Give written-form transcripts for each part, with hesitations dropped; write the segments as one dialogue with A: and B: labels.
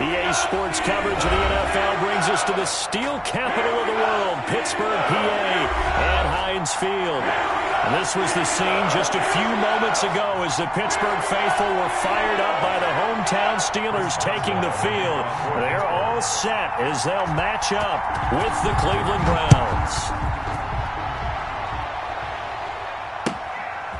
A: EA Sports coverage of the NFL brings us to the steel capital of the world, Pittsburgh, PA, at Heinz Field. And this was the scene just a few moments ago as the Pittsburgh faithful were fired up by the hometown Steelers taking the field. They're all set as they'll match up with the Cleveland Browns.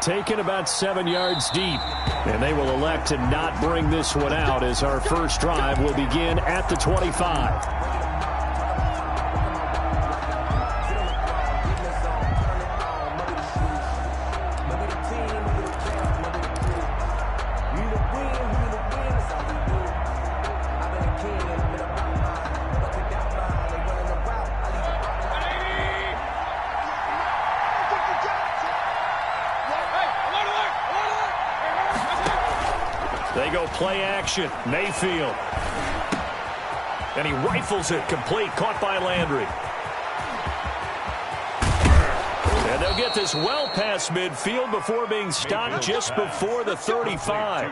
A: Taken about 7 yards deep, and they will elect to not bring this one out as our first drive will begin at the 25. They go play action. Mayfield. And he rifles it complete. Caught by Landry. And they'll get this well past midfield before being stopped just before the 35.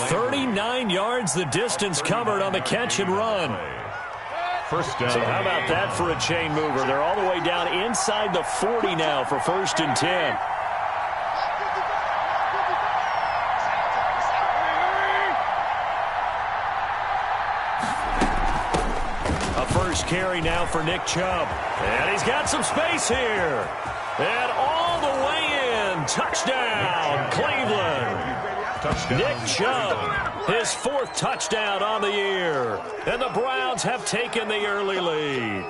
A: 39 yards the distance covered on the catch and run.
B: First down.
A: So how about that for a chain mover? They're all the way down inside the 40 now for 1st and 10. Carry now for Nick Chubb. And he's got some space here. And all the way in. Touchdown, Cleveland.
B: Touchdown.
A: Nick Chubb, his 4th touchdown on the year. And the Browns have taken the early lead.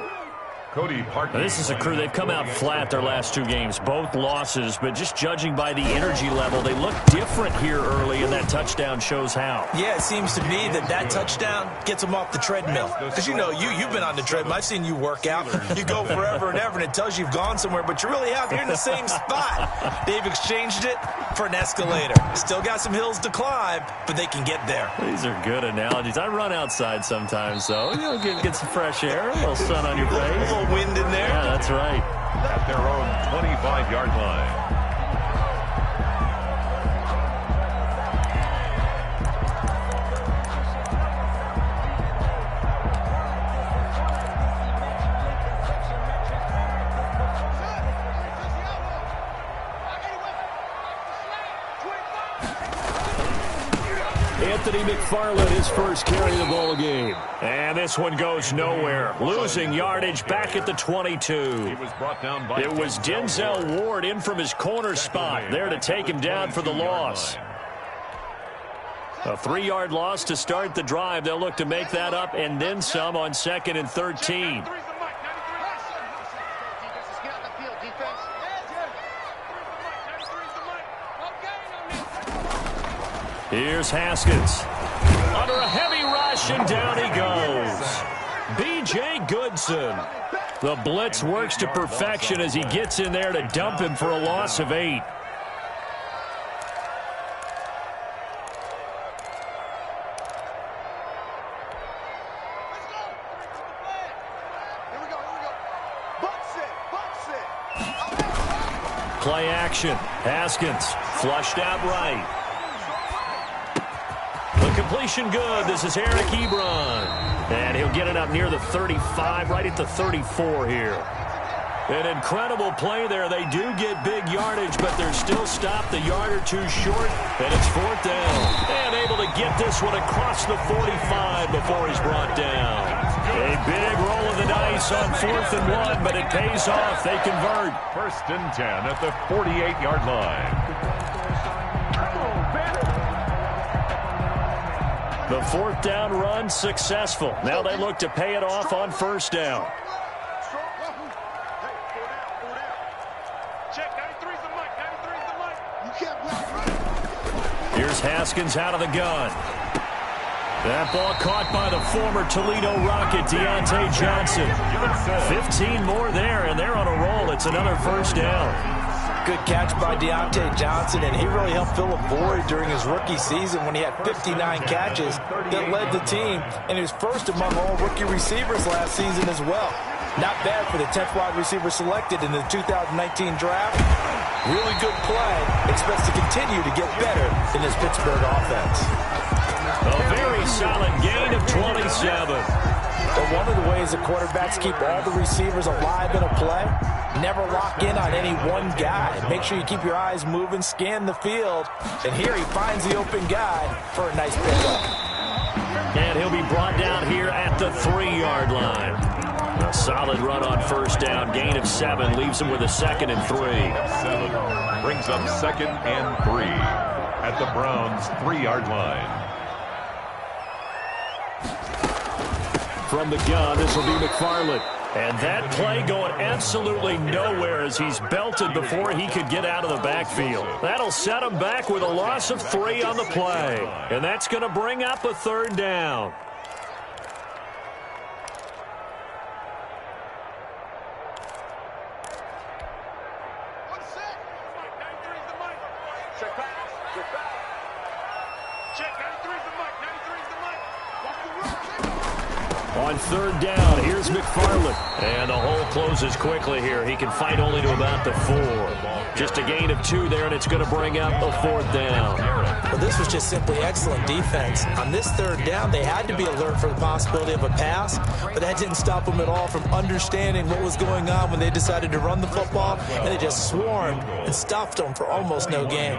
B: Cody Parkey.
A: This is a crew. They've come out flat their last 2 games, both losses, but just judging by the energy level, they look different here early, and that touchdown shows how.
C: Yeah, it seems to me that touchdown gets them off the treadmill. Because, you know, you've been on the treadmill. I've seen you work out. You go forever and ever, and it tells you you've gone somewhere, but you really have. You're in the same spot. They've exchanged it for an escalator. Still got some hills to climb, but they can get there.
A: These are good analogies. I run outside sometimes, so, you know, get some fresh air, a little sun on your face.
C: A little wind in there.
A: Yeah, that's right.
B: At their own 25-yard line.
A: Anthony McFarland, his first carry of the ball game. And this one goes nowhere. Losing yardage back at the 22.
B: It
A: was Denzel Ward in from his corner spot there to take him down for the loss. A 3-yard loss to start the drive. They'll look to make that up and then some on 2nd and 13. Here's Haskins. Under a heavy rush, and down he goes. B.J. Goodson. The blitz works to perfection as he gets in there to dump him for a loss of 8. Play action. Haskins flushed out right. The completion good. This is Eric Ebron. And he'll get it up near the 35, right at the 34 here. An incredible play there. They do get big yardage, but they're still stopped a yard or 2 short, and it's 4th down. And able to get this one across the 45 before he's brought down. A big roll of the dice on 4th and 1, but it pays off. They convert.
B: 1st and 10 at the 48-yard line.
A: The 4th down run successful. Now they look to pay it off on 1st down. Here's Haskins out of the gun. That ball caught by the former Toledo Rocket, Deontay Johnson. 15 more there, and they're on a roll. It's another 1st down.
C: Good catch by Deontay Johnson, and he really helped fill a void during his rookie season when he had 59 catches that led the team, and he was first among all rookie receivers last season as well. Not bad for the 10th wide receiver selected in the 2019 draft. Really good play. Expects to continue to get better in this Pittsburgh offense.
A: A very solid gain of 27.
C: But one of the ways the quarterbacks keep all the receivers alive in a play, never lock in on any one guy. Make sure you keep your eyes moving, scan the field. And here he finds the open guy for a nice pickup.
A: And he'll be brought down here at the 3-yard line. A solid run on first down. Gain of 7 leaves him with a 2nd and 3.
B: 7 brings up 2nd and 3 at the Browns' 3-yard line.
A: From the gun, this will be McFarland. And that play going absolutely nowhere as he's belted before he could get out of the backfield. That'll set him back with a loss of 3 on the play. And that's going to bring up a 3rd down. On 3rd down, here's McFarland. And the hole closes quickly here. He can fight only to about the 4. Just a gain of 2 there, and it's going to bring up a 4th down.
C: Well, this was just simply excellent defense. On this 3rd down, they had to be alert for the possibility of a pass, but that didn't stop them at all from understanding what was going on when they decided to run the football, and they just swarmed and stuffed them for almost no gain.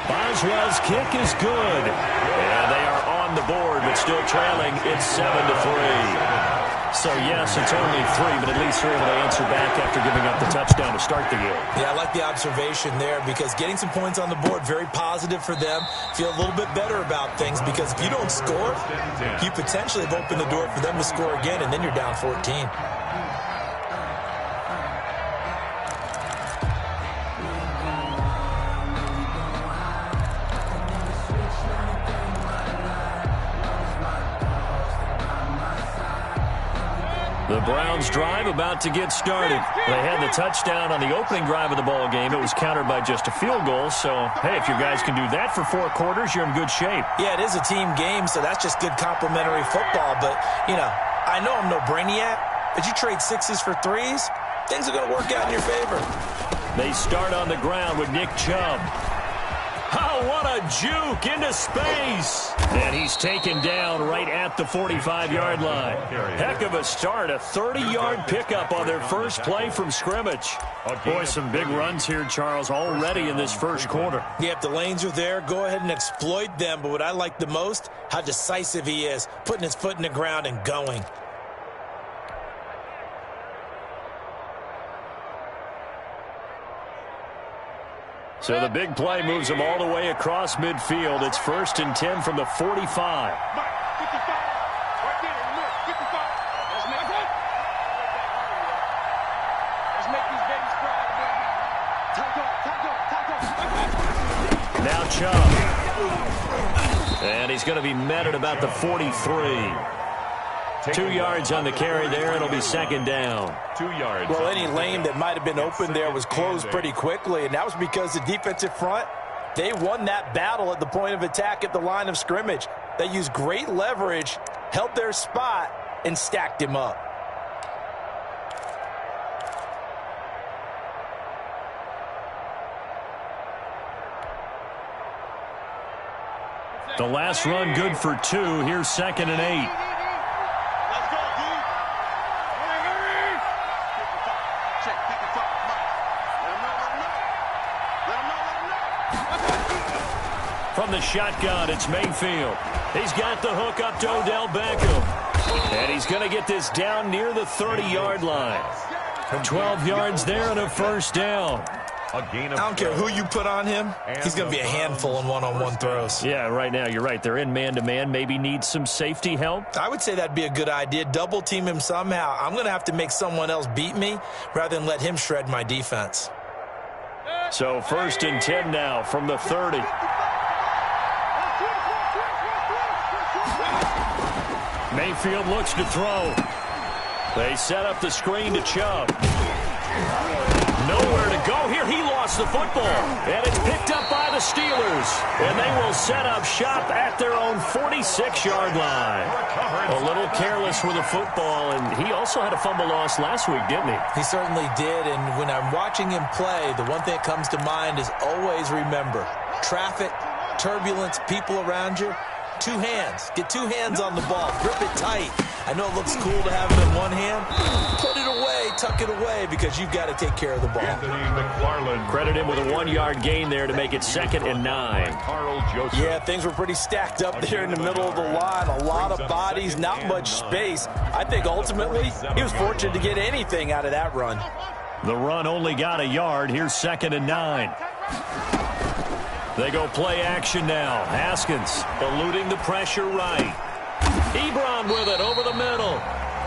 A: Boswell's kick is good. And they are on the board, but still trailing. It's 7-3. So, yes, it's only 3, but at least they're able to answer back after giving up the touchdown to start the game.
C: Yeah, I like the observation there because getting some points on the board, very positive for them. Feel a little bit better about things because if you don't score, you potentially have opened the door for them to score again, and then you're down 14.
A: The Browns drive about to get started. They had the touchdown on the opening drive of the ball game. It was countered by just a field goal. So, hey, if you guys can do that for 4 quarters, you're in good shape.
C: Yeah, it is a team game, so that's just good complimentary football. But, you know, I know I'm no brainiac, but you trade 6s for 3s, things are going to work out in your favor.
A: They start on the ground with Nick Chubb. Oh, what a juke into space. And he's taken down right at the 45-yard line. Heck of a start, a 30-yard pickup on their first play from scrimmage. Boy, some big runs here, Charles, already in this first quarter.
C: Yeah, if the lanes are there, go ahead and exploit them. But what I like the most, how decisive he is, putting his foot in the ground and going.
A: So the big play moves them all the way across midfield. It's 1st and 10 from the 45. Now Chubb. And he's going to be met at about the 43. 2 yards on the carry there. It'll be 2nd down.
B: 2 yards.
C: Well, any lane that might have been open there was closed pretty quickly, and that was because the defensive front, they won that battle at the point of attack at the line of scrimmage. They used great leverage, held their spot, and stacked him up.
A: The last run good for 2. Here's 2nd and 8. From the shotgun, it's Mayfield. He's got the hook up to Odell Beckham. And he's going to get this down near the 30-yard line. 12 yards there and a 1st down.
C: I don't care who you put on him, he's going to be a handful in one-on-one throws.
A: Yeah, right now, you're right. They're in man-to-man. Maybe needs some safety help.
C: I would say that'd be a good idea. Double team him somehow. I'm going to have to make someone else beat me rather than let him shred my defense.
A: So 1st and 10 now from the 30. Mayfield looks to throw. They set up the screen to Chubb. Nowhere to go here. He lost the football. And it's picked up by the Steelers. And they will set up shop at their own 46-yard line. A little careless with the football. And he also had a fumble loss last week, didn't he?
C: He certainly did. And when I'm watching him play, the one thing that comes to mind is always remember, traffic, turbulence, people around you. 2 hands. Get 2 hands on the ball. Grip it tight. I know it looks cool to have it in one hand. Put it away, tuck it away, because you've got to take care of the ball.
A: Credit him with a 1-yard gain there to make it 2nd and 9.
C: Yeah, things were pretty stacked up there in the middle of the line. A lot of bodies, not much space. I think ultimately he was fortunate to get anything out of that run.
A: The run only got a yard. Here's 2nd and 9. They go play action now. Haskins eluding the pressure right. Ebron with it over the middle.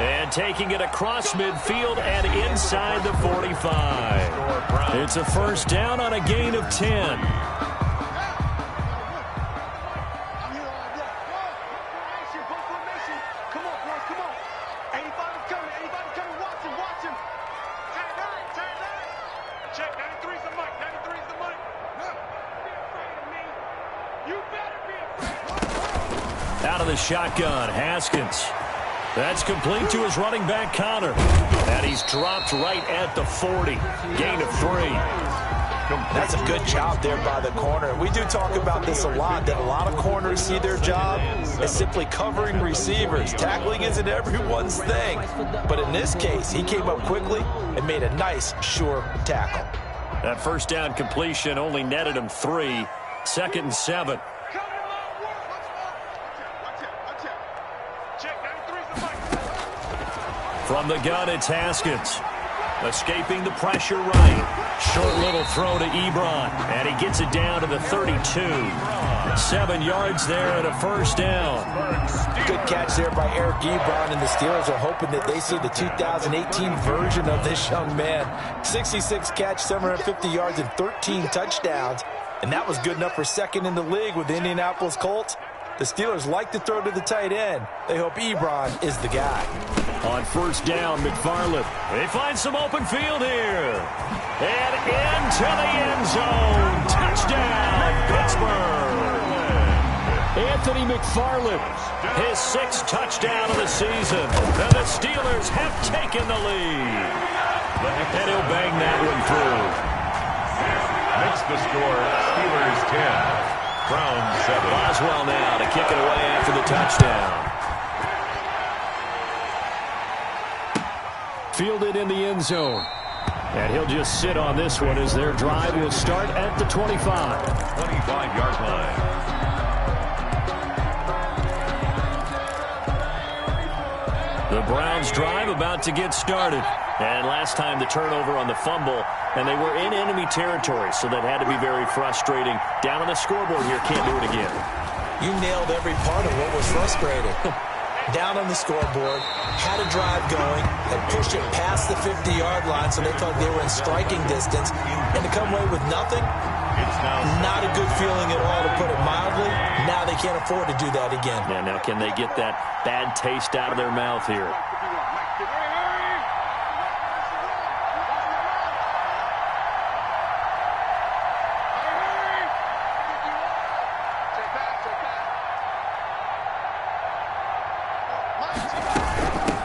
A: And taking it across midfield and inside the 45. It's a first down on a gain of 10. Out of the shotgun, Haskins. That's complete to his running back, Connor. And he's dropped right at the 40. Gain of 3.
C: That's a good job there by the corner. We do talk about this a lot, that a lot of corners see their job as simply covering receivers. Tackling isn't everyone's thing. But in this case, he came up quickly and made a nice, sure tackle.
A: That first down completion only netted him 3. 2nd and 7. From the gun, it's Haskins. Escaping the pressure right. Short little throw to Ebron. And he gets it down to the 32. 7 yards there and a first down.
C: Good catch there by Eric Ebron, and the Steelers are hoping that they see the 2018 version of this young man. 66 catch, 750 yards, and 13 touchdowns. And that was good enough for 2nd in the league with the Indianapolis Colts. The Steelers like to throw to the tight end. They hope Ebron is the guy.
A: On first down, McFarland. They find some open field here. And into the end zone. Touchdown, Pittsburgh. Anthony McFarland, his 6th touchdown of the season. And the Steelers have taken the lead. And he'll bang that one through.
B: Makes the score Steelers 10. Browns 7.
A: Boswell now to kick it away after the touchdown. Fielded in the end zone. And he'll just sit on this one as their drive will start at the 25.
B: 25-yard line.
A: The Browns drive about to get started. And last time the turnover on the fumble, and they were in enemy territory, so that had to be very frustrating. Down on the scoreboard here, can't do it again.
C: You nailed every part of what was frustrating. Down on the scoreboard, had a drive going, had pushed it past the 50-yard line, so they felt they were in striking distance, and to come away with nothing, not a good feeling at all, to put it mildly. Now they can't afford to do that again.
A: Yeah, now can they get that bad taste out of their mouth here?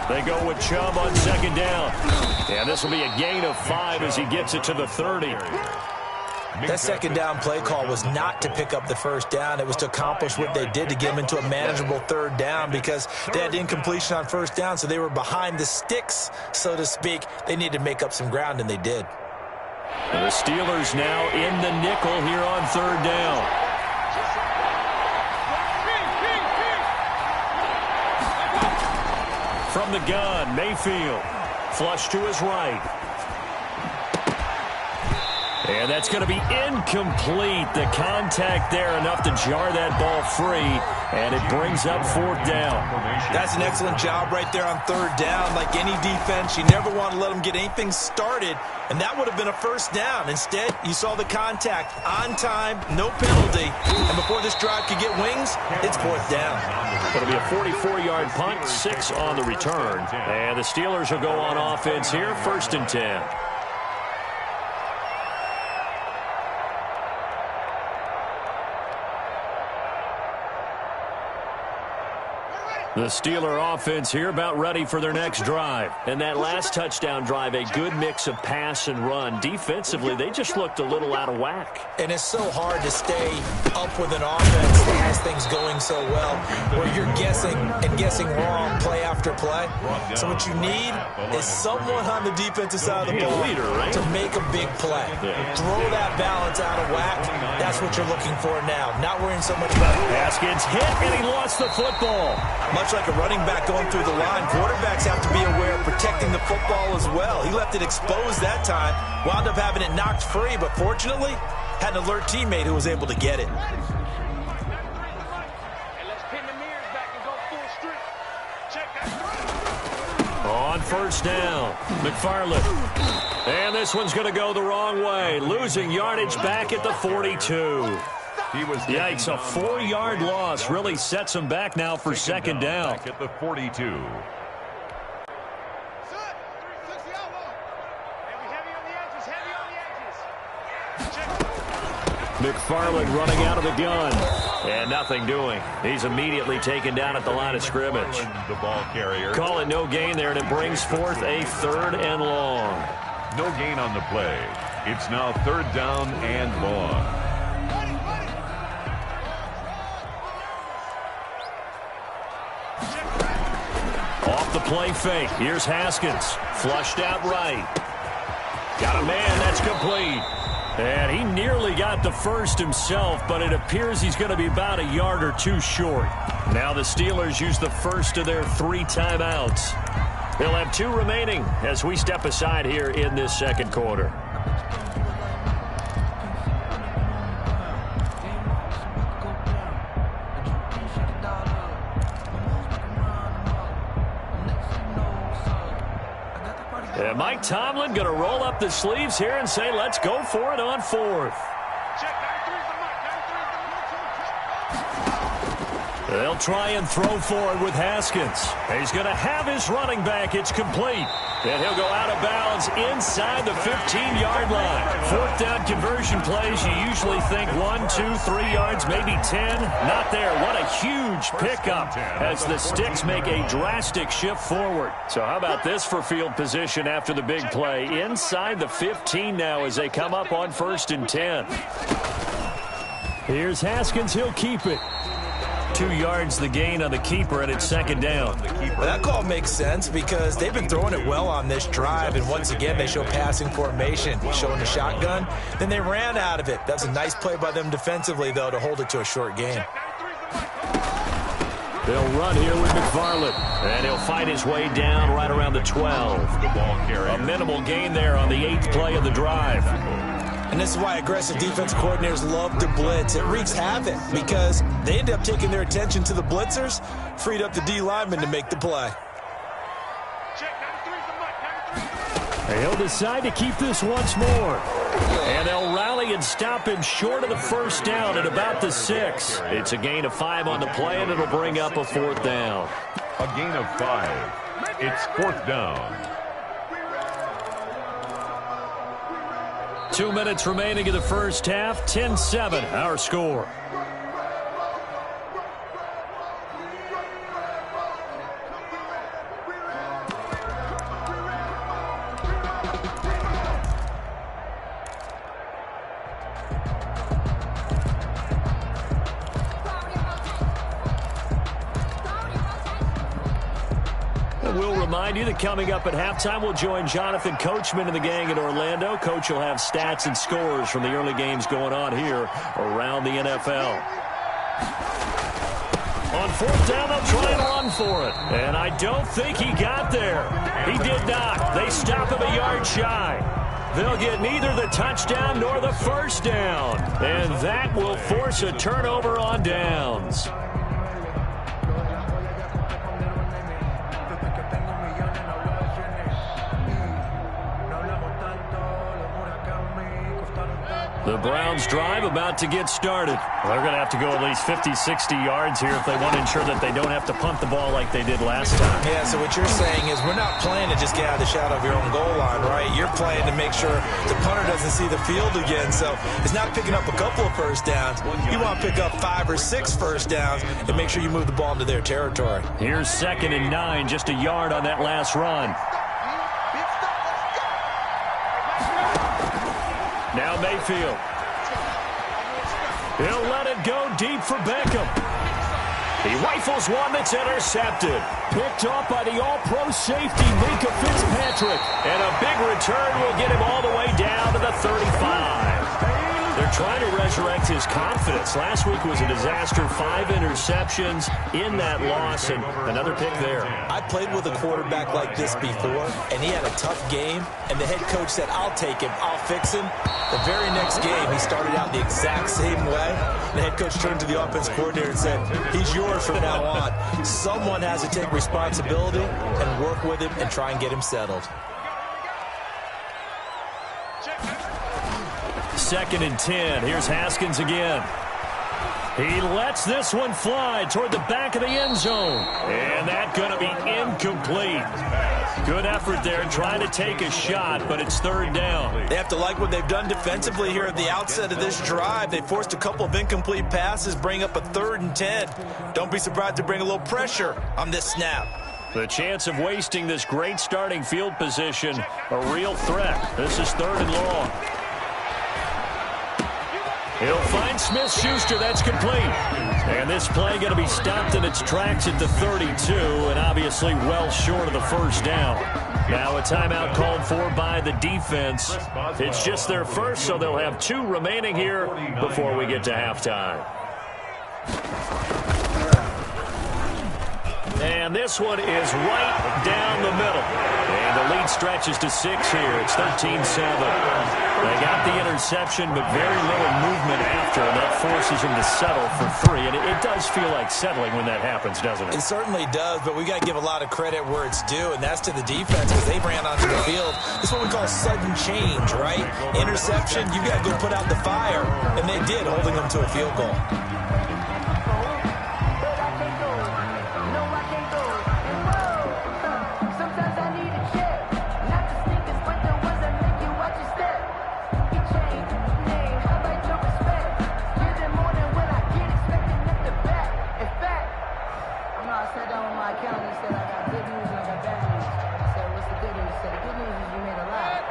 A: They go with Chubb on 2nd down. And this will be a gain of 5 as he gets it to the 30.
C: That 2nd down play call was not to pick up the first down. It was to accomplish what they did to get them into a manageable 3rd down, because they had incompletion on first down, so they were behind the sticks, so to speak. They needed to make up some ground, and they did.
A: And the Steelers now in the nickel here on 3rd down. From the gun, Mayfield. Flush to his right. And that's going to be incomplete. The contact there enough to jar that ball free. And it brings up 4th down.
C: That's an excellent job right there on 3rd down. Like any defense, you never want to let them get anything started. And that would have been a first down. Instead, you saw the contact on time, no penalty. And before this drive could get wings, it's 4th down.
A: It'll be a 44-yard punt, 6 on the return. And the Steelers will go on offense here, 1st and 10. The Steeler offense here about ready for their next drive. And that last touchdown drive, a good mix of pass and run. Defensively, they just looked a little out of whack.
C: And it's so hard to stay up with an offense that has things going so well, where you're guessing and guessing wrong play after play. So what you need is someone on the defensive side of the ball to make a big play. Throw that balance out of whack. That's what you're looking for now. Not worrying so much about it.
A: Haskins hit, and he lost the football.
C: Much like a running back going through the line, quarterbacks have to be aware of protecting the football as well. He left it exposed that time, wound up having it knocked free, but fortunately, had an alert teammate who was able to get it.
A: On first down, McFarland. And this one's going to go the wrong way, losing yardage back at the 42. Yikes, a 4-yard loss really sets him back now for second down.
B: Back at the 42.
A: McFarland running out of the gun. And nothing doing. He's immediately taken down at the line of scrimmage.
B: The ball carrier.
A: Call it no gain there, and it brings forth a 3rd and long.
B: No gain on the play. It's now 3rd down and long.
A: Off the play fake. Here's Haskins. Flushed out right. Got a man. That's complete. And he nearly got the first himself, but it appears he's going to be about a yard or two short. Now the Steelers use the first of their 3 timeouts. They'll have 2 remaining as we step aside here in this second quarter. And Mike Tomlin going to roll up the sleeves here and say, let's go for it on 4th. They'll try and throw for it with Haskins. He's going to have his running back. It's complete. And he'll go out of bounds inside the 15-yard line. 4th down conversion plays, you usually think 1, 2, 3 yards, maybe 10. Not there. What a huge pickup as the Sticks make a drastic shift forward. So how about this for field position after the big play? Inside the 15 now as they come up on 1st and 10. Here's Haskins. He'll keep it. 2 yards the gain on the keeper, and it's 2nd down.
C: Well, that call makes sense because they've been throwing it well on this drive, and once again they show passing formation, showing the shotgun. Then they ran out of it. That's a nice play by them defensively, though, to hold it to a short gain.
A: They'll run here with McFarland, and he'll fight his way down right around the 12.
B: The ball carrier.
A: A minimal gain there on the 8th play of the drive.
C: And this is why aggressive defense coordinators love to blitz. It wreaks havoc because they end up taking their attention to the blitzers, freed up the D lineman to make the play.
A: He'll decide to keep this once more. And they'll rally and stop him short of the 1st down at about the 6. It's a gain of 5 on the play, and it'll bring up a 4th down.
B: A gain of 5. It's 4th down.
A: 2 minutes remaining in the first half. 10-7, our score. We'll remind you that coming up at halftime, we'll join Jonathan Coachman and the gang in Orlando. Coach will have stats and scores from the early games going on here around the NFL. On 4th down, they'll try and run for it. And I don't think he got there. He did not. They stop him a yard shy. They'll get neither the touchdown nor the 1st down. And that will force a turnover on downs. The Browns drive about to get started. They're going to have to go at least 50, 60 yards here if they want to ensure that they don't have to punt the ball like they did last time.
C: Yeah, so what you're saying is we're not playing to just get out of the shadow of your own goal line, right? You're playing to make sure the punter doesn't see the field again. So it's not picking up a couple of first downs. You want to pick up 5 or 6 first downs and make sure you move the ball into their territory.
A: Here's 2nd and 9, just a yard on that last run. Now Mayfield. He'll let it go deep for Beckham. He rifles one that's intercepted. Picked off by the all-pro safety, Minka Fitzpatrick. And a big return will get him all the way down to the 35. They're trying to resurrect his confidence. Last week was a disaster. 5 interceptions in that loss, and another pick there.
C: I played with a quarterback like this before, and he had a tough game, and the head coach said, I'll take him, I'll fix him. The very next game, he started out the exact same way. The head coach turned to the offense coordinator and said, he's yours from now on. Someone has to take responsibility and work with him and try and get him settled.
A: 2nd and 10. Here's Haskins again. He lets this one fly toward the back of the end zone. And that's going to be incomplete. Good effort there trying to take a shot, but it's 3rd down.
C: They have to like what they've done defensively here at the outset of this drive. They forced a couple of incomplete passes, bring up a 3rd and 10. Don't be surprised to bring a little pressure on this snap.
A: The chance of wasting this great starting field position, a real threat. This is 3rd and long. He'll find Smith-Schuster. That's complete. And this play going to be stopped in its tracks at the 32, and obviously well short of the first down. Now a timeout called for by the defense. It's just their first, so they'll have 2 remaining here before we get to halftime. And this one is right down the middle. And the lead stretches to 6 here. It's 13-7. They got the interception, but very little movement after, and that forces them to settle for 3. And it does feel like settling when that happens, doesn't it?
C: It certainly does, but we got to give a lot of credit where it's due, and that's to the defense because they ran onto the field. This is what we call sudden change, right? Interception, you got to go put out the fire, and they did, holding them to a field goal.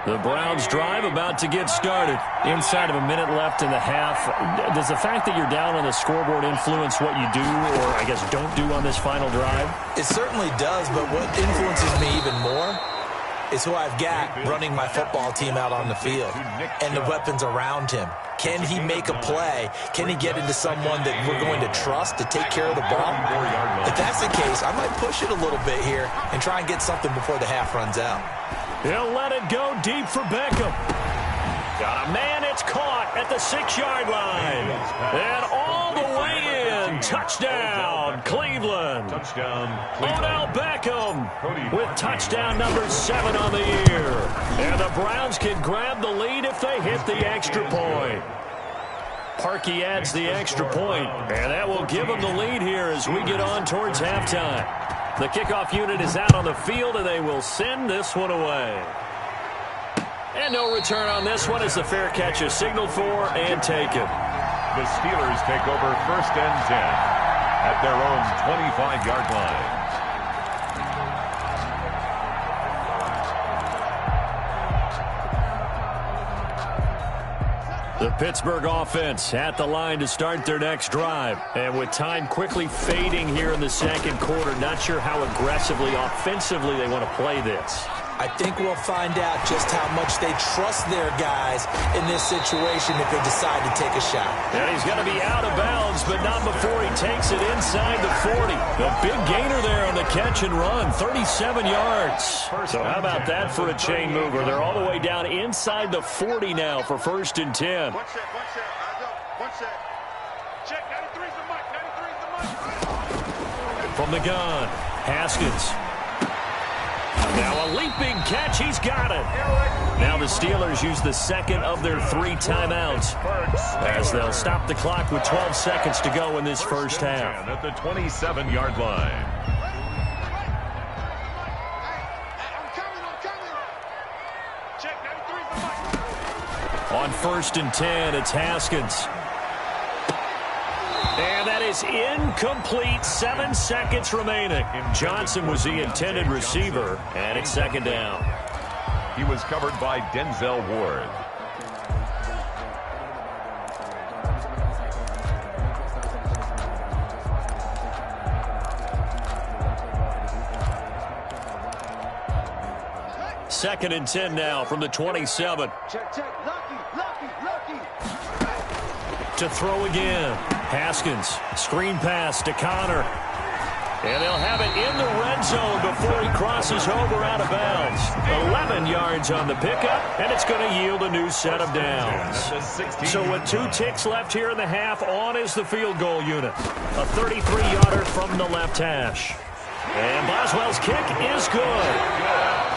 A: The Browns drive about to get started. Inside of a minute left in the half. Does the fact that you're down on the scoreboard influence what you do, or I guess don't do on this final drive?
C: It certainly does, but what influences me even more is who I've got running my football team out on the field and the weapons around him. Can he make a play? Can he get into someone that we're going to trust to take care of the ball? If that's the case, I might push it a little bit here and try and get something before the half runs out.
A: He'll let it go deep for Beckham. Got a man, it's caught at the 6-yard line. And all the way in. Touchdown, Cleveland.
B: Touchdown,
A: Odell Beckham with touchdown number 7 on the year. And the Browns can grab the lead if they hit the extra point. Parkey adds the extra point, and that will give them the lead here as we get on towards halftime. The kickoff unit is out on the field, and they will send this one away. And no return on this one as the fair catch is signaled for and taken.
B: The Steelers take over 1st and 10 at their own 25-yard line.
A: The Pittsburgh offense at the line to start their next drive. And with time quickly fading here in the second quarter, not sure how aggressively, offensively they want to play this.
C: I think we'll find out just how much they trust their guys in this situation if they decide to take a shot.
A: And he's going to be out of bounds, but not before he takes it inside the 40. A big gainer there on the catch and run, 37 yards. So how about that for a chain mover? They're all the way down inside the 40 now for 1st and 10.
D: One set. Eyes up. Check, 93's the mic. 93's the mic.
A: From the gun, Haskins. Now a leaping catch. He's got it. Now the Steelers use the second of their 3 timeouts as they'll stop the clock with 12 seconds to go in this first half.
B: At the 27-yard line.
A: On 1st and 10, it's Haskins. And that is incomplete. 7 seconds remaining. Johnson was the intended receiver, and it's second down.
B: He was covered by Denzel Ward.
A: Second and 10 now from the 27.
D: Check. Lucky.
A: To throw again. Haskins, screen pass to Connor. And they'll have it in the red zone before he crosses over out of bounds. 11 yards on the pickup, and it's going to yield a new set of downs. So with 2 ticks left here in the half, on is the field goal unit. A 33-yarder from the left hash. And Boswell's kick is good.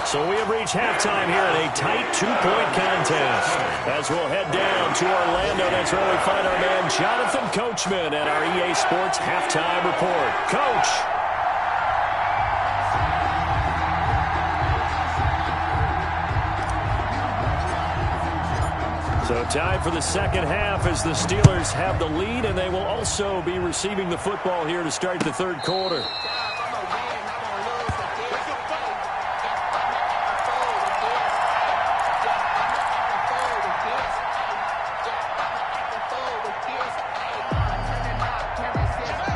A: So we have reached halftime here in a tight 2-point contest. As we'll head down to Orlando, that's where we find our man Jonathan Coachman at our EA Sports Halftime Report. Coach. So time for the second half as the Steelers have the lead, and they will also be receiving the football here to start the third quarter.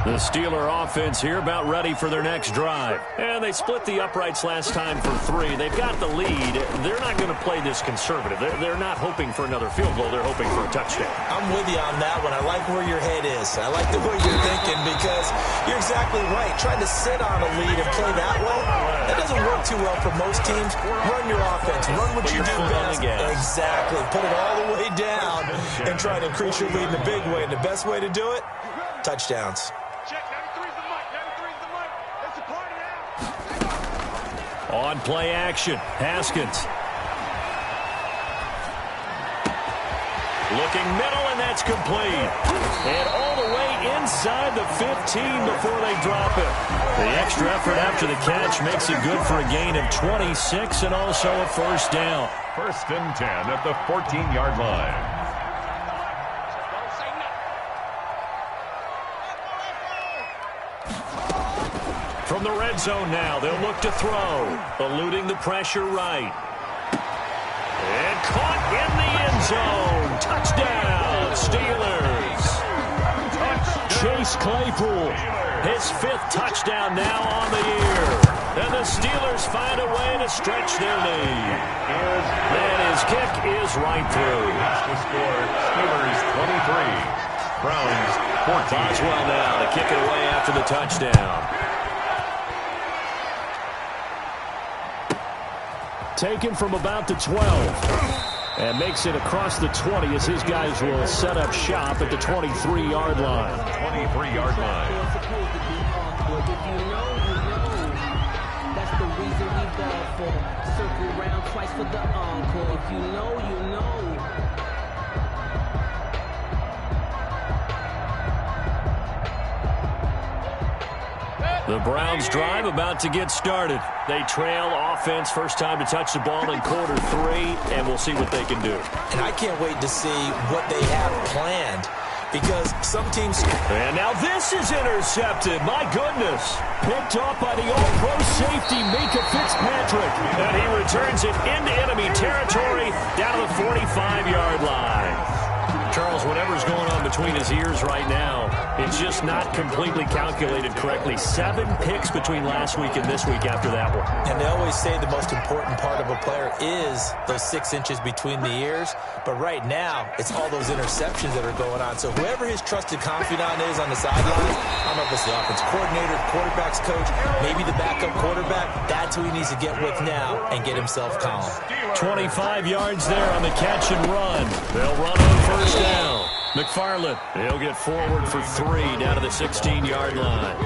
A: The Steeler offense here about ready for their next drive. And they split the uprights last time for 3. They've got the lead. They're not going to play this conservative. They're not hoping for another field goal. They're hoping for a touchdown.
C: I'm with you on that one. I like where your head is. I like the way you're thinking because you're exactly right. Trying to sit on a lead and play that way, that doesn't work too well for most teams. Run your offense. Run what you do best. Exactly. Put it all the way down and try to increase your lead in a big way. And the best way to do it, touchdowns.
A: On play action, Haskins. Looking middle, and that's complete. And all the way inside the 15 before they drop it. The extra effort after the catch makes it good for a gain of 26 and also a first down.
B: 1st and 10 at the 14-yard line.
A: From the red zone now, they'll look to throw. Eluding the pressure right. And caught in the end zone. Touchdown, Steelers. Chase Claypool, his 5th touchdown now on the year. And the Steelers find a way to stretch their lead. And his kick is right through.
B: The score, Steelers 23, Browns 14.
A: Boswell now to kick it away after the touchdown. Taken from about the 12 and makes it across the 20 as his guys will set up shop at the 23-yard line.
B: 23-yard line.
E: If you know, that's the reason we ball for. Circle round twice for the encore. If you know, you know.
A: The Browns drive about to get started. They trail offense first time to touch the ball in quarter 3, and we'll see what they can do.
C: And I can't wait to see what they have planned because some teams...
A: And now this is intercepted. My goodness. Picked off by the all-pro safety, Mika Fitzpatrick. And he returns it into enemy territory down to the 45-yard line. Charles, whatever's going on between his ears right now, it's just not completely calculated correctly. 7 picks between last week and this week after that one.
C: And they always say the most important part of a player is those 6 inches between the ears. But right now, it's all those interceptions that are going on. So whoever his trusted confidant is on the sidelines, I don't know if it's the offense coordinator, quarterback's coach, maybe the backup quarterback, that's who he needs to get with now and get himself calm.
A: 25 yards there on the catch and run. They'll run on first down. McFarland, he'll get forward for 3 down to the 16-yard line.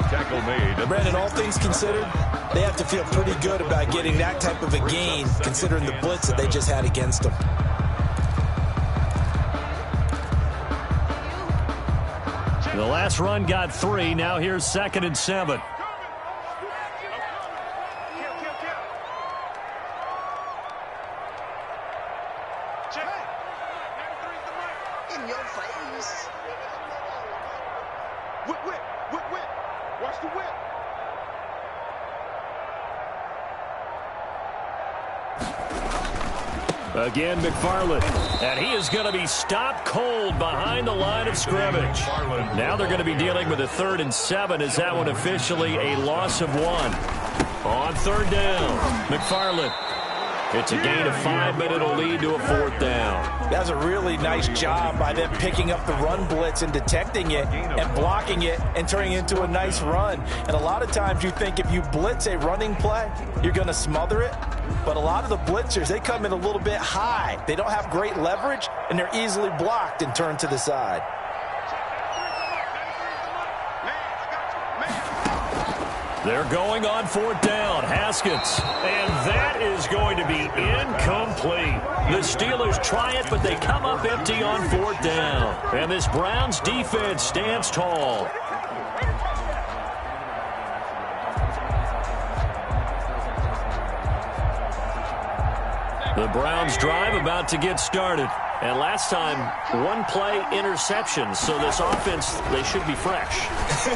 B: tackle made.
C: Brandon, all things considered, they have to feel pretty good about getting that type of a gain, considering the blitz that they just had against them.
A: The last run got 3. Now here's 2nd and 7.
D: In your face. Whip, whip, whip, whip. Watch the whip.
A: Again, McFarland. And he is going to be stopped cold behind the line of scrimmage. Now they're going to be dealing with a 3rd and 7. Is that one officially a loss of 1? On 3rd down, McFarland. It's a gain of 5, but it'll lead to a 4th down.
C: That was a really nice job by them picking up the run blitz and detecting it and blocking it and turning it into a nice run. And a lot of times you think if you blitz a running play, you're going to smother it. But a lot of the blitzers, they come in a little bit high. They don't have great leverage, and they're easily blocked and turned to the side.
A: They're going on 4th down. Haskins. And that is going to be incomplete. The Steelers try it, but they come up empty on 4th down. And this Browns defense stands tall. The Browns drive about to get started. And last time, 1-play interception. So this offense, they should be fresh.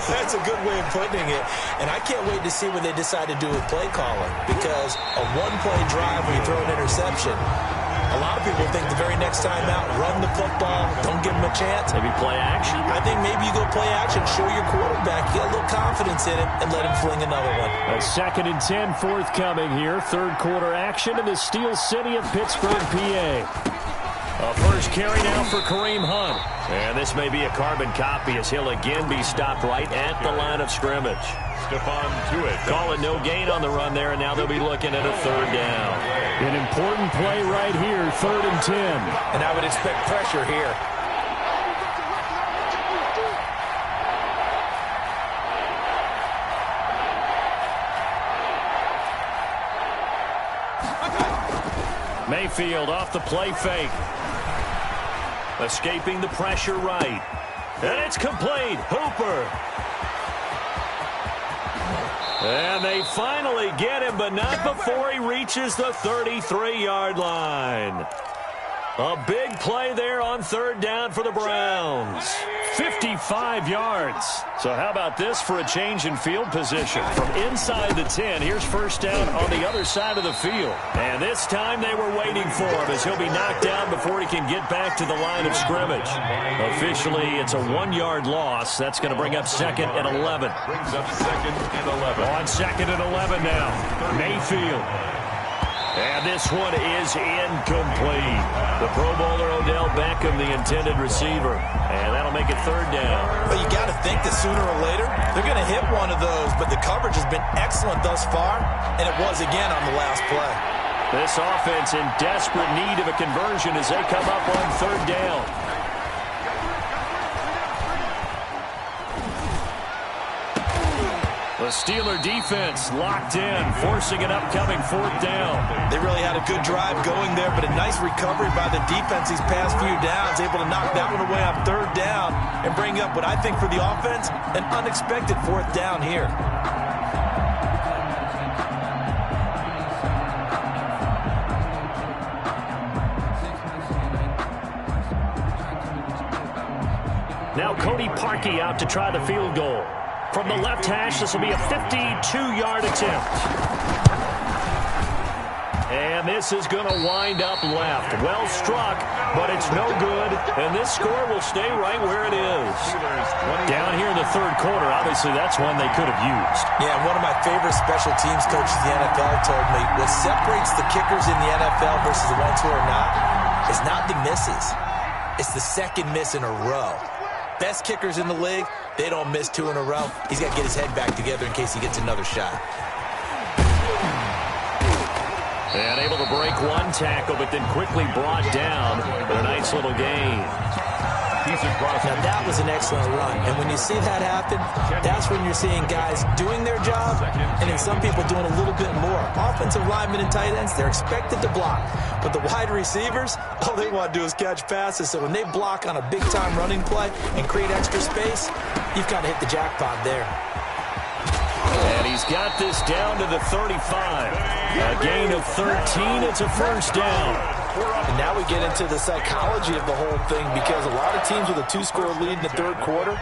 C: That's a good way of putting it. And I can't wait to see what they decide to do with play calling. Because a 1-play drive where you throw an interception, a lot of people think the very next time out, run the football, don't give them a chance.
A: Maybe play action?
C: I think maybe you go play action, show your quarterback, get a little confidence in him, and let him fling another one.
A: A 2nd and 10 forthcoming here. 3rd quarter action in the Steel City of Pittsburgh, PA. A first carry now for Kareem Hunt. And this may be a carbon copy as he'll again be stopped right at the line of scrimmage.
B: Stephon Tuitt.
A: Call it no gain on the run there, and now they'll be looking at a 3rd down. An important play right here, 3rd and 10.
C: And I would expect pressure here.
A: Mayfield off the play fake. Escaping the pressure right. And it's complete. Hooper. And they finally get him, but not before he reaches the 33-yard line. A big play there on 3rd down for the Browns. 55 yards. So how about this for a change in field position? From inside the 10, here's 1st down on the other side of the field. And this time they were waiting for him as he'll be knocked down before he can get back to the line of scrimmage. Officially, it's a 1-yard loss. That's going to bring up 2nd and 11.
B: Brings up 2nd and 11.
A: On 2nd and 11 now. Mayfield. And this one is incomplete. The Pro Bowler Odell Beckham, the intended receiver. And that'll make it 3rd down.
C: But you got to think that sooner or later, they're going to hit one of those. But the coverage has been excellent thus far, and it was again on the last play.
A: This offense in desperate need of a conversion as they come up on 3rd down. The Steeler defense locked in, forcing an upcoming 4th down.
C: They really had a good drive going there, but a nice recovery by the defense these past few downs, able to knock that one away on 3rd down and bring up what I think for the offense, an unexpected 4th down here.
A: Now Cody Parkey out to try the field goal. From the left hash, this will be a 52-yard attempt. And this is going to wind up left. Well struck, but it's no good. And this score will stay right where it is. Down here in the 3rd quarter, obviously that's one they could have used.
C: Yeah, one of my favorite special teams coaches in the NFL told me what separates the kickers in the NFL versus the ones who are not is not the misses. It's the 2nd miss in a row. Best kickers in the league, they don't miss 2 in a row. He's got to get his head back together in case he gets another shot.
A: And able to break one tackle, but then quickly brought down for a nice little gain.
C: Now, that was an excellent run. And when you see that happen, that's when you're seeing guys doing their job and then some people doing a little bit more. Offensive linemen and tight ends, they're expected to block. But the wide receivers, all they want to do is catch passes. So when they block on a big-time running play and create extra space, you've got to hit the jackpot there.
A: And he's got this down to the 35. A gain of 13. It's a first down.
C: And now we get into the psychology of the whole thing, because a lot of teams with a 2-score lead in the third quarter,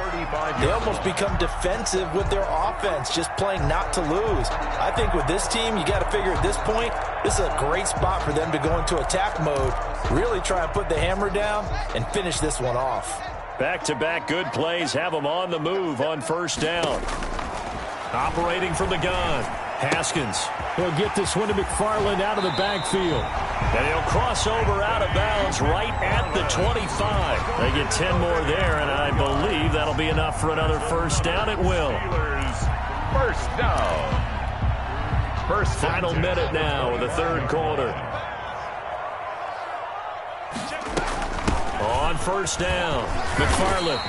C: they almost become defensive with their offense, just playing not to lose. I think with this team, you got to figure at this point, this is a great spot for them to go into attack mode, really try and put the hammer down and finish this one off.
A: Back-to-back good plays have them on the move on first down. Operating from the gun, Haskins. He'll get this one to McFarland out of the backfield. And he'll cross over out of bounds right at the 25. They get 10 more there, and I believe that'll be enough for another first down. It will.
B: First down.
A: Final minute now of the third quarter. On first down, McFarland.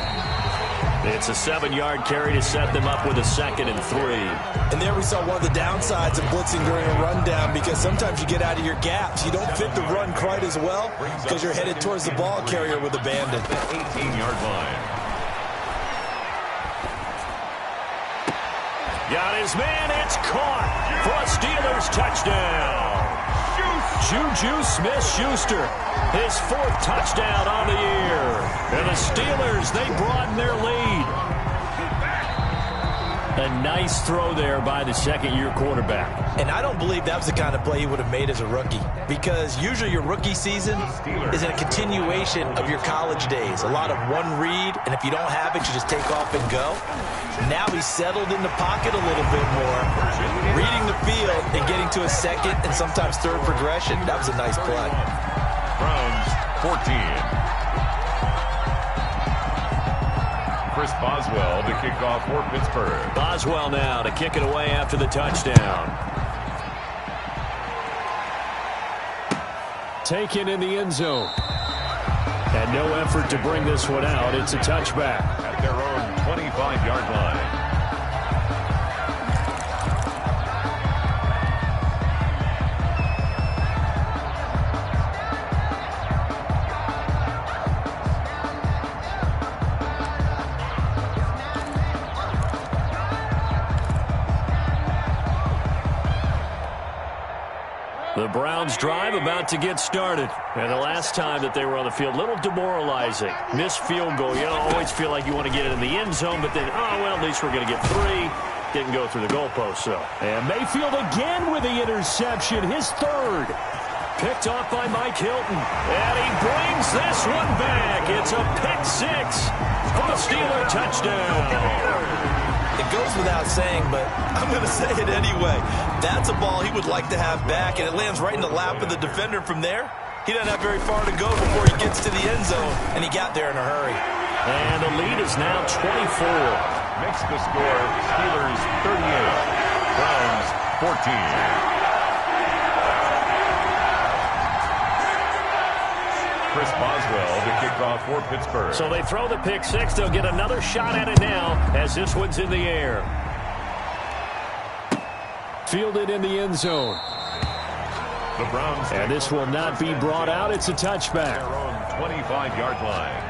A: It's a 7-yard carry to set them up with a 2nd and 3.
C: And there we saw one of the downsides of blitzing during a rundown, because sometimes you get out of your gaps. You don't fit the run quite as well because you're headed towards the ball carrier with abandon.
B: 18-yard line.
A: Got his man. It's caught for a Steelers touchdown. Juju Smith-Schuster, his 4th touchdown on the year. And the Steelers, they broaden their lead. A nice throw there by the second-year quarterback.
C: And I don't believe that was the kind of play he would have made as a rookie, because usually your rookie season is a continuation of your college days. A lot of one read, and if you don't have it, you just take off and go. Now he's settled in the pocket a little bit more, reading the field and getting to a second and sometimes third progression. That was a nice play.
B: Browns 14. Chris Boswell to kick off for Pittsburgh.
A: Boswell now to kick it away after the touchdown. Taken in the end zone. And no effort to bring this one out. It's a touchback.
B: At their own 25-yard line.
A: The Browns drive about to get started. And the last time that they were on the field, a little demoralizing. Missed field goal. You don't always feel like you want to get it in the end zone, but then, oh, well, at least we're going to get 3. Didn't go through the goalpost, so. And Mayfield again with the interception, his 3rd. Picked off by Mike Hilton. And he brings this one back. It's a pick 6 for the Steeler touchdown.
C: It goes without saying, but I'm going to say it anyway. That's a ball he would like to have back, and it lands right in the lap of the defender from there. He doesn't have very far to go before he gets to the end zone, and he got there in a hurry.
A: And the lead is now 24.
B: Makes the score Steelers 38, Browns 14. Chris Boswell to kick off for Pittsburgh.
A: So they throw the pick 6. They'll get another shot at it now as this one's in the air. Fielded in the end zone.
B: The Browns.
A: And this will not be brought out. It's a touchback.
B: Their own 25-yard line.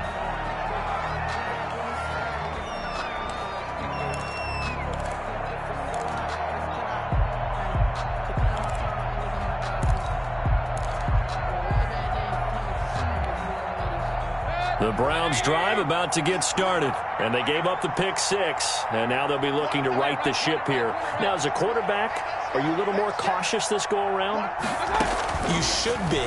A: The Browns drive about to get started, and they gave up the pick 6, and now they'll be looking to right the ship here. Now, as a quarterback, are you a little more cautious this go-around?
C: You should be,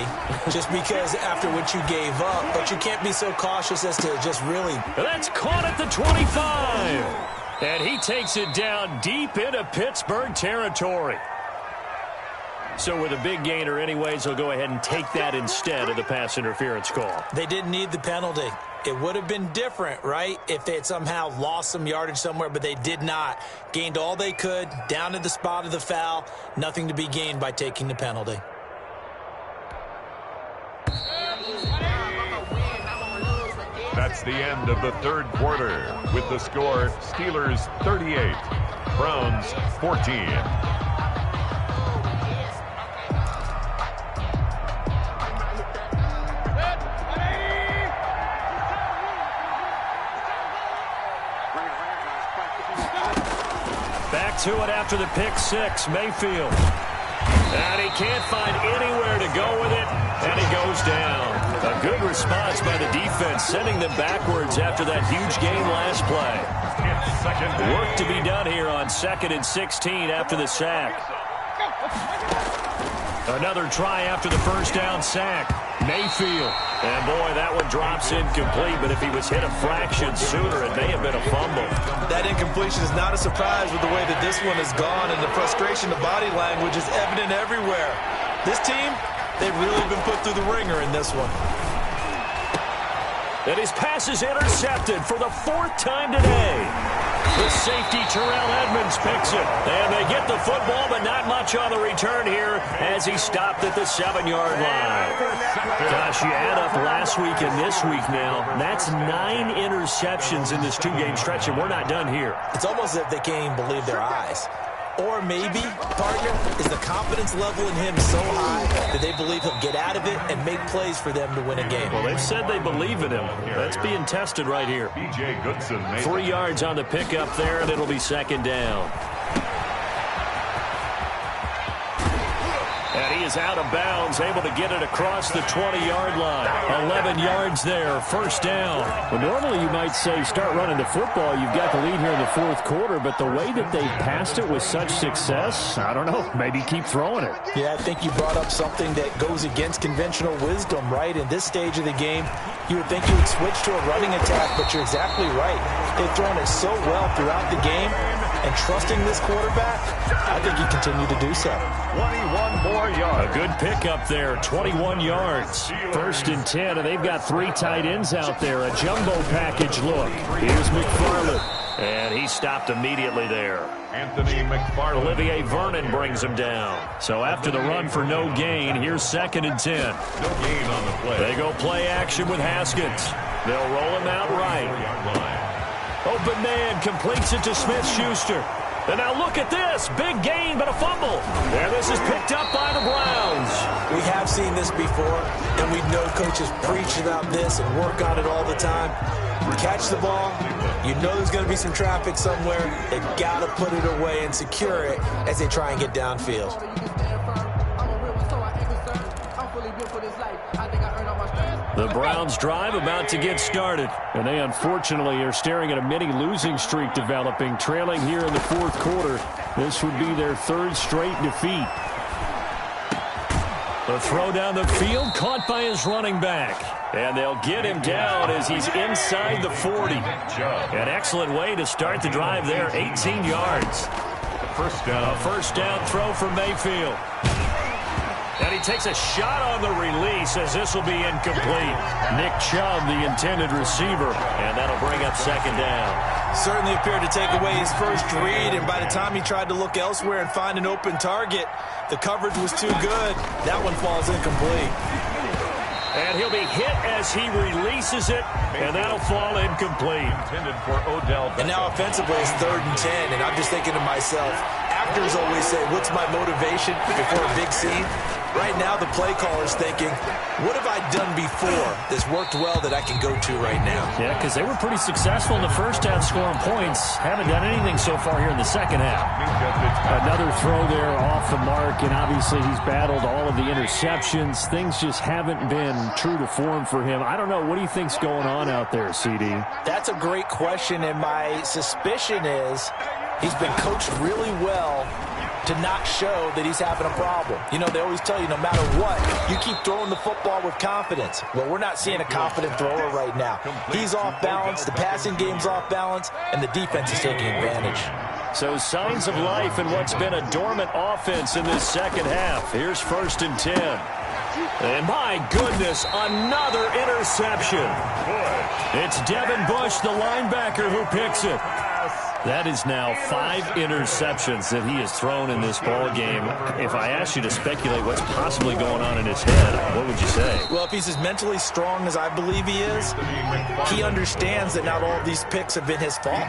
C: just because after what you gave up, but you can't be so cautious as to just really.
A: That's caught at the 25, and he takes it down deep into Pittsburgh territory. So with a big gainer anyways, they'll go ahead and take that instead of the pass interference call.
C: They didn't need the penalty. It would have been different, right, if they had somehow lost some yardage somewhere, but they did not. Gained all they could, down to the spot of the foul. Nothing to be gained by taking the penalty.
B: That's the end of the third quarter. With the score, Steelers 38, Browns 14.
A: Back to it after the pick six, Mayfield. And he can't find anywhere to go with it, and he goes down. A good response by the defense, sending them backwards after that huge gain last play. Work to be done here on 2nd and 16 after the sack. Another try after the first down sack. Mayfield. And, boy, that one drops incomplete, but if he was hit a fraction sooner, it may have been a fumble.
C: That incompletion is not a surprise with the way that this one has gone, and the frustration, the body language is evident everywhere. This team, they've really been put through the ringer in this one.
A: And his pass is intercepted for the 4th time today. The safety, Terrell Edmonds, picks it. And they get the football, but not much on the return here as he stopped at the 7-yard line. Gosh, you add up last week and this week now. That's 9 interceptions in this 2-game stretch, and we're not done here.
C: It's almost as if they can't even believe their eyes. Or maybe, partner, is the confidence level in him so high that they believe he'll get out of it and make plays for them to win a game.
A: Well, they've said they believe in him. That's being tested right here. 3 yards on the pickup there, and it'll be 2nd down. And he is out of bounds, able to get it across the 20-yard line. 11 yards there, 1st down.
F: Well, normally you might say start running the football. You've got the lead here in the 4th quarter, but the way that they've passed it with such success, I don't know, maybe keep throwing it.
C: Yeah, I think you brought up something that goes against conventional wisdom, right? In this stage of the game, you would think you would switch to a running attack, but you're exactly right. They've thrown it so well throughout the game, and trusting this quarterback, I think you continue to do so.
B: 21 more yards.
A: A good pickup there, 21 yards. 1st and 10, and they've got 3 tight ends out there. A jumbo package look. Here's McFarland. And he stopped immediately there.
B: Anthony McFarland.
A: Olivier Vernon brings him down. So after the run for no gain, here's 2nd and 10.
B: No gain on the play.
A: They go play action with Haskins. They'll roll him out right. Open man completes it to Smith-Schuster. And now look at this. Big gain, but a fumble. And this is picked up by the Browns.
C: We have seen this before, and we know coaches preach about this and work on it all the time. Catch the ball. You know there's going to be some traffic somewhere. They've got to put it away and secure it as they try and get downfield.
A: The Browns drive about to get started.
F: And they unfortunately are staring at a mini losing streak developing, trailing here in the 4th quarter. This would be their 3rd straight defeat.
A: The throw down the field, caught by his running back. And they'll get him down as he's inside the 40. An excellent way to start the drive there, 18 yards.
B: First down.
A: A 1st down throw from Mayfield. And he takes a shot on the release as this will be incomplete. Nick Chubb, the intended receiver, and that'll bring up 2nd down.
C: Certainly appeared to take away his first read, and by the time he tried to look elsewhere and find an open target, the coverage was too good. That one falls incomplete.
A: And he'll be hit as he releases it, and that'll fall incomplete.
B: Intended for Odell Beckham.
C: And now offensively it's 3rd and 10, and I'm just thinking to myself, actors always say, what's my motivation before a big scene? Right now the play caller's thinking, what have I done before that's worked well that I can go to right now?
F: Yeah, because they were pretty successful in the first half scoring points. Haven't done anything so far here in the second half. Another throw there off the mark, and obviously he's battled all of the interceptions. Things just haven't been true to form for him. I don't know. What do you think's going on out there, CD?
C: That's a great question, and my suspicion is he's been coached really well to not show that he's having a problem. You know, they always tell you no matter what, you keep throwing the football with confidence. Well, we're not seeing a confident thrower right now. He's off balance, the passing game's off balance, and the defense is taking advantage.
A: So signs of life in what's been a dormant offense in this second half. Here's 1st and 10. And my goodness, another interception. It's Devin Bush, the linebacker, who picks it. That is now 5 interceptions that he has thrown in this ball game. If I asked you to speculate what's possibly going on in his head, what would you say?
C: Well, if he's as mentally strong as I believe he is, he understands that not all of these picks have been his fault.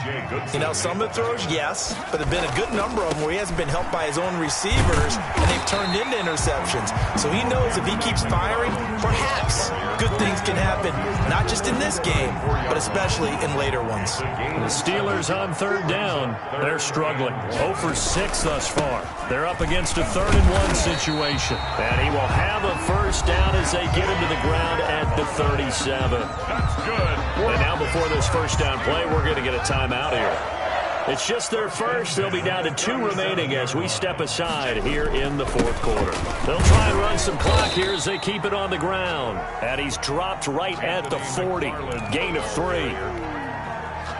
C: You know, some of the throws, yes, but there have been a good number of them where he hasn't been helped by his own receivers, and they've turned into interceptions. So he knows if he keeps firing, perhaps good things can happen, not just in this game, but especially in later ones.
A: The Steelers on third down. They're struggling. 0 for 6 thus far. They're up against a 3rd and 1 situation. And he will have a first down as they get him to the ground at the 37.
B: That's good.
A: And now before this first down play, we're going to get a timeout here. It's just their first. They'll be down to 2 remaining as we step aside here in the 4th quarter. They'll try and run some clock here as they keep it on the ground. And he's dropped right at the 40. Gain of 3.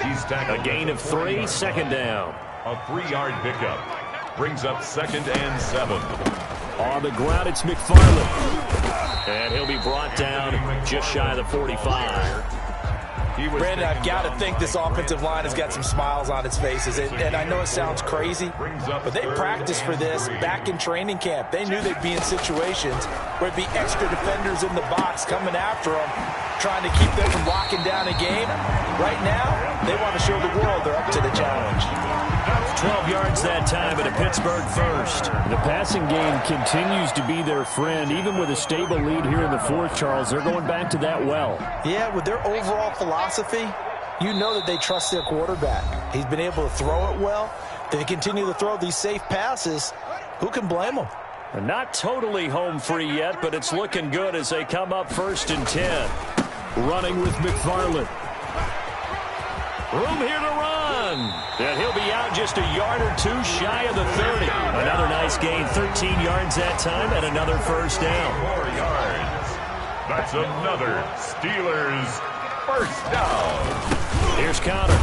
A: A gain of 3, 2nd down.
B: A 3-yard pickup. Brings up 2nd and 7.
A: On the ground, it's McFarland. And he'll be brought down just shy of the 45.
C: Brandon, I've got to think this offensive line has got some smiles on its faces. And I know it sounds crazy, but they practiced for this back in training camp. They knew they'd be in situations where it'd be extra defenders in the box coming after them, trying to keep them from locking down a game. Right now, they want to show the world they're up to the challenge.
A: 12 yards that time, but a Pittsburgh first.
F: The passing game continues to be their friend. Even with a stable lead here in the 4th, Charles, they're going back to that well.
C: Yeah, with their overall philosophy, you know that they trust their quarterback. He's been able to throw it well. They continue to throw these safe passes. Who can blame them?
A: Not totally home free yet, but it's looking good as they come up 1st and 10. Running with McFarland. Room here to run. And he'll be out just a yard or 2 shy of the 30. Another nice gain, 13 yards that time, and another first down.
B: 4 yards. That's another Steelers first down.
A: Here's Connor.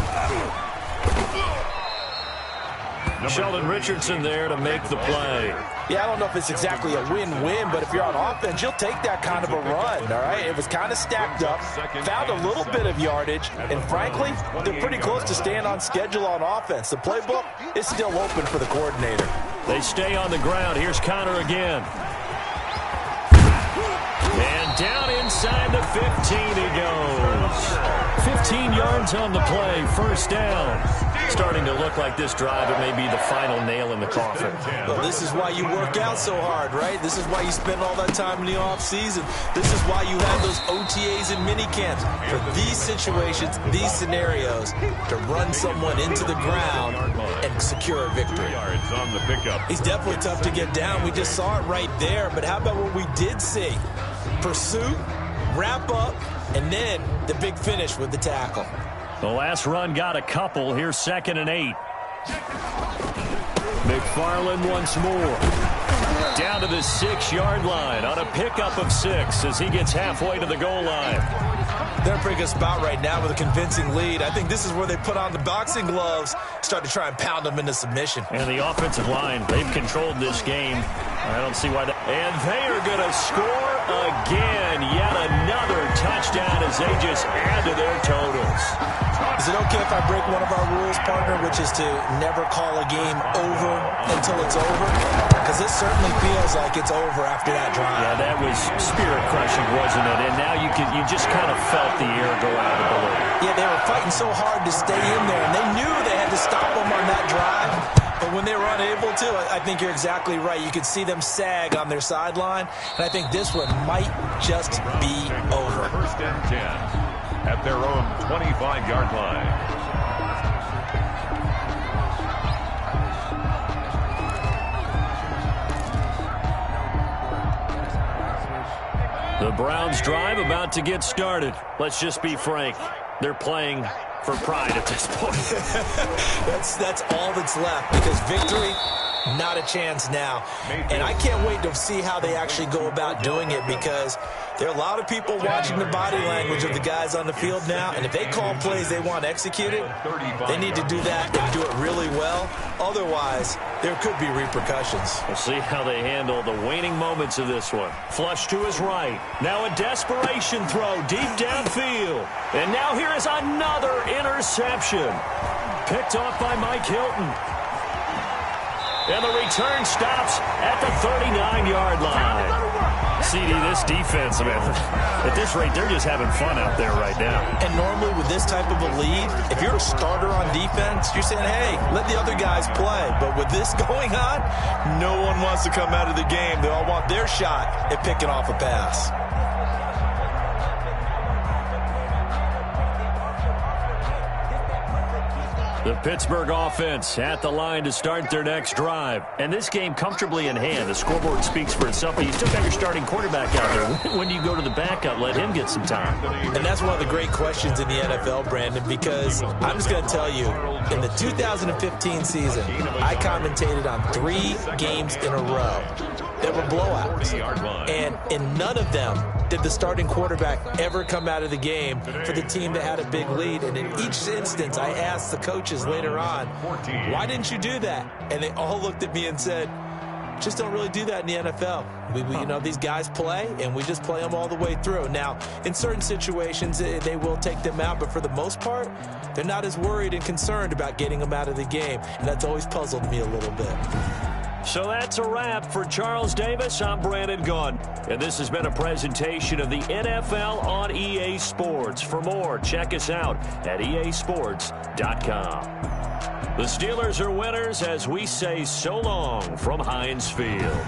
A: Sheldon Richardson there to make the play.
C: Yeah, I don't know if it's exactly a win-win, but if you're on offense, you'll take that kind of a run, all right? It was kind of stacked up, found a little bit of yardage, and frankly, they're pretty close to staying on schedule on offense. The playbook is still open for the coordinator.
A: They stay on the ground. Here's Connor again. And down inside the 15 he goes. 15 yards on the play, first down. Starting to look like this drive, it may be the final nail in the coffin.
C: Well, this is why you work out so hard, right? This is why you spend all that time in the offseason. This is why you have those OTAs and mini camps. For these situations, these scenarios, to run someone into the ground and secure a victory.
B: Yards on the pickup.
C: He's definitely tough to get down. We just saw it right there. But how about what we did see? Pursuit, wrap up, and then the big finish with the tackle.
A: The last run got a couple. Here's 2nd and 8. McFarland once more. Down to the 6-yard line on a pickup of 6 as he gets halfway to the goal line.
C: They're in a pretty good spot right now with a convincing lead. I think this is where they put on the boxing gloves, start to try and pound them into submission.
A: And the offensive line, they've controlled this game. I don't see why that. And they are going to score again. Yet another touchdown as they just add to their totals.
C: Is it okay if I break one of our rules, partner, which is to never call a game over until it's over? Because this certainly feels like it's over after that drive.
A: Yeah, that was spirit-crushing, wasn't it? And now you just kind of felt the air go out of the balloon.
C: Yeah, they were fighting so hard to stay in there, and they knew they had to stop them on that drive. But when they were unable to, I think you're exactly right. You could see them sag on their sideline, and I think this one might just be over.
B: 1st and 10 at their own 25-yard line.
A: The Browns drive about to get started. Let's just be frank. They're playing for pride at this point.
C: That's all that's left, because victory, not a chance now. And I can't wait to see how they actually go about doing it, because There are a lot of people watching the body language of the guys on the field now, and if they call plays they want executed, they need to do that and do it really well. Otherwise, there could be repercussions.
A: We'll see how they handle the waning moments of this one. Flush to his right. Now a desperation throw deep downfield. And now here is another interception. Picked off by Mike Hilton. And the return stops at the 39-yard line. CD, this defense, man, at this rate, they're just having fun out there right now.
C: And normally with this type of a lead, if you're a starter on defense, you're saying, hey, let the other guys play. But with this going on, no one wants to come out of the game. They all want their shot at picking off a pass.
A: The Pittsburgh offense at the line to start their next drive. And this game comfortably in hand. The scoreboard speaks for itself, but you still got your starting quarterback out there. When do you go to the backup? Let him get some time.
C: And that's one of the great questions in the NFL, Brandon, because I'm just going to tell you, in the 2015 season, I commentated on 3 games in a row that were blowouts. And in none of them did the starting quarterback ever come out of the game for the team that had a big lead. And in each instance, I asked the coaches later on, why didn't you do that? And they all looked at me and said, just don't really do that in the NFL. You know, these guys play, and we just play them all the way through. Now, in certain situations, they will take them out, but for the most part, they're not as worried and concerned about getting them out of the game. And that's always puzzled me a little bit.
A: So that's a wrap for Charles Davis. I'm Brandon Gunn. And this has been a presentation of the NFL on EA Sports. For more, check us out at easports.com. The Steelers are winners as we say so long from Heinz Field.